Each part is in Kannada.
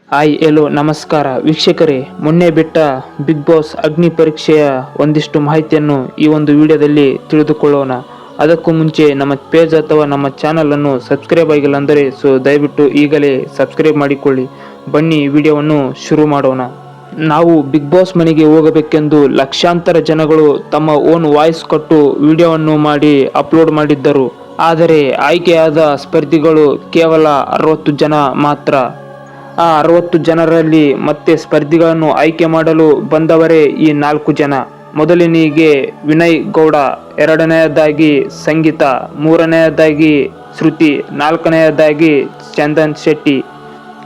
ಹಾಯ್ ಎಲ್ಲೋ ನಮಸ್ಕಾರ ವೀಕ್ಷಕರೇ, ಮೊನ್ನೆ ಬಿಟ್ಟ ಬಿಗ್ ಬಾಸ್ ಅಗ್ನಿ ಪರೀಕ್ಷೆಯ ಒಂದಿಷ್ಟು ಮಾಹಿತಿಯನ್ನು ಈ ಒಂದು ವಿಡಿಯೋದಲ್ಲಿ ತಿಳಿದುಕೊಳ್ಳೋಣ. ಅದಕ್ಕೂ ಮುಂಚೆ ನಮ್ಮ ಪೇಜ್ ಅಥವಾ ನಮ್ಮ ಚಾನಲನ್ನು ಸಬ್ಸ್ಕ್ರೈಬ್ ಆಗಿಲ್ಲ ಅಂದರೆ ದಯವಿಟ್ಟು ಈಗಲೇ ಸಬ್ಸ್ಕ್ರೈಬ್ ಮಾಡಿಕೊಳ್ಳಿ. ಬನ್ನಿ ವಿಡಿಯೋವನ್ನು ಶುರು ಮಾಡೋಣ. ನಾವು ಬಿಗ್ ಬಾಸ್ ಮನೆಗೆ ಹೋಗಬೇಕೆಂದು ಲಕ್ಷಾಂತರ ಜನಗಳು ತಮ್ಮ ಓನ್ ವಾಯ್ಸ್ ಕೊಟ್ಟು ವಿಡಿಯೋವನ್ನು ಮಾಡಿ ಅಪ್ಲೋಡ್ ಮಾಡಿದ್ದರು. ಆದರೆ ಆಯ್ಕೆಯಾದ ಸ್ಪರ್ಧಿಗಳು ಕೇವಲ 60 ಜನ ಮಾತ್ರ. ಆ 60 ಜನರಲ್ಲಿ ಮತ್ತೆ ಸ್ಪರ್ಧಿಗಳನ್ನು ಆಯ್ಕೆ ಮಾಡಲು ಬಂದವರೇ ಈ 4 ಜನ. ಮೊದಲನೆಗೆ ವಿನಯ್ ಗೌಡ, ಎರಡನೆಯದಾಗಿ ಸಂಗೀತ, ಮೂರನೆಯದಾಗಿ ಶ್ರುತಿ, ನಾಲ್ಕನೆಯದಾಗಿ ಚಂದನ್ ಶೆಟ್ಟಿ.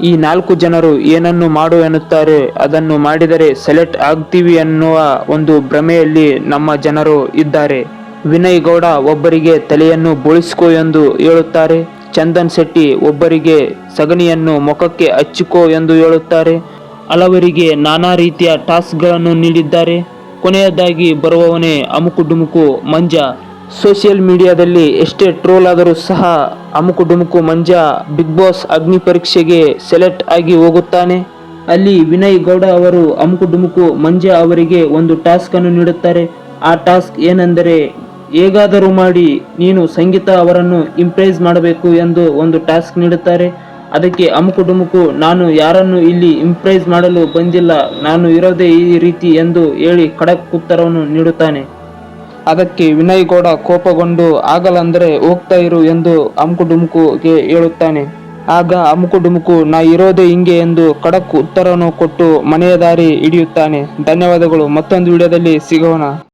ಈ 4 ಜನರು ಏನನ್ನು ಮಾಡು ಎನ್ನುತ್ತಾರೆ ಅದನ್ನು ಮಾಡಿದರೆ ಸೆಲೆಕ್ಟ್ ಆಗ್ತೀವಿ ಎನ್ನುವ ಒಂದು ಭ್ರಮೆಯಲ್ಲಿ ನಮ್ಮ ಜನರು ಇದ್ದಾರೆ. ವಿನಯ್ ಗೌಡ ಒಬ್ಬರಿಗೆ ತಲೆಯನ್ನು ಬೋಳಿಸಿಕೋ ಎಂದು ಹೇಳುತ್ತಾರೆ. ಚಂದನ್ ಶೆಟ್ಟಿ ಒಬ್ಬರಿಗೆ ಸಗಣಿಯನ್ನು ಮುಖಕ್ಕೆ ಹಚ್ಚಿಕೋ ಎಂದು ಹೇಳುತ್ತಾರೆ. ಹಲವರಿಗೆ ನಾನಾ ರೀತಿಯ ಟಾಸ್ಕ್ಗಳನ್ನು ನೀಡಿದ್ದಾರೆ. ಕೊನೆಯದಾಗಿ ಬರುವವನೇ ಅಮುಕು ಡುಮುಕು ಮಂಜ. ಸೋಷಿಯಲ್ ಮೀಡಿಯಾದಲ್ಲಿ ಎಷ್ಟೇ ಟ್ರೋಲ್ ಆದರೂ ಸಹ ಅಮುಕು ಡುಮುಕು ಮಂಜ ಬಿಗ್ ಬಾಸ್ ಅಗ್ನಿ ಪರೀಕ್ಷೆಗೆ ಸೆಲೆಕ್ಟ್ ಆಗಿ ಹೋಗುತ್ತಾನೆ. ಅಲ್ಲಿ ವಿನಯ್ ಗೌಡ ಅವರು ಅಮುಕು ಡುಮುಕು ಮಂಜ ಅವರಿಗೆ ಒಂದು ಟಾಸ್ಕ್ ಅನ್ನು ನೀಡುತ್ತಾರೆ. ಆ ಟಾಸ್ಕ್ ಏನೆಂದರೆ, ಹೇಗಾದರೂ ಮಾಡಿ ನೀನು ಸಂಗೀತ ಅವರನ್ನು ಇಂಪ್ರೆಸ್ ಮಾಡಬೇಕು ಎಂದು ಒಂದು ಟಾಸ್ಕ್ ನೀಡುತ್ತಾರೆ. ಅದಕ್ಕೆ ಅಮುಕು ಡುಮುಕು ನಾನು ಯಾರನ್ನು ಇಲ್ಲಿ ಇಂಪ್ರೆಸ್ ಮಾಡಲು ಬಂದಿಲ್ಲ, ನಾನು ಇರೋದೇ ಈ ರೀತಿ ಎಂದು ಹೇಳಿ ಖಡಕ್ ಉತ್ತರವನ್ನು ನೀಡುತ್ತಾನೆ. ಅದಕ್ಕೆ ವಿನಯ್ ಗೌಡ ಕೋಪಗೊಂಡು ಆಗಲ್ಲಂದರೆ ಹೋಗ್ತಾ ಇರು ಎಂದು ಅಮುಕು ಡುಮುಕುಗೆ ಹೇಳುತ್ತಾನೆ. ಆಗ ಅಮುಕು ಡುಮುಕು ನಾ ಇರೋದೇ ಹಿಂಗೆ ಎಂದು ಖಡಕ್ ಉತ್ತರವನ್ನು ಕೊಟ್ಟು ಮನೆಯ ದಾರಿ ಹಿಡಿಯುತ್ತಾನೆ. ಧನ್ಯವಾದಗಳು. ಮತ್ತೊಂದು ವಿಡಿಯೋದಲ್ಲಿ ಸಿಗೋಣ.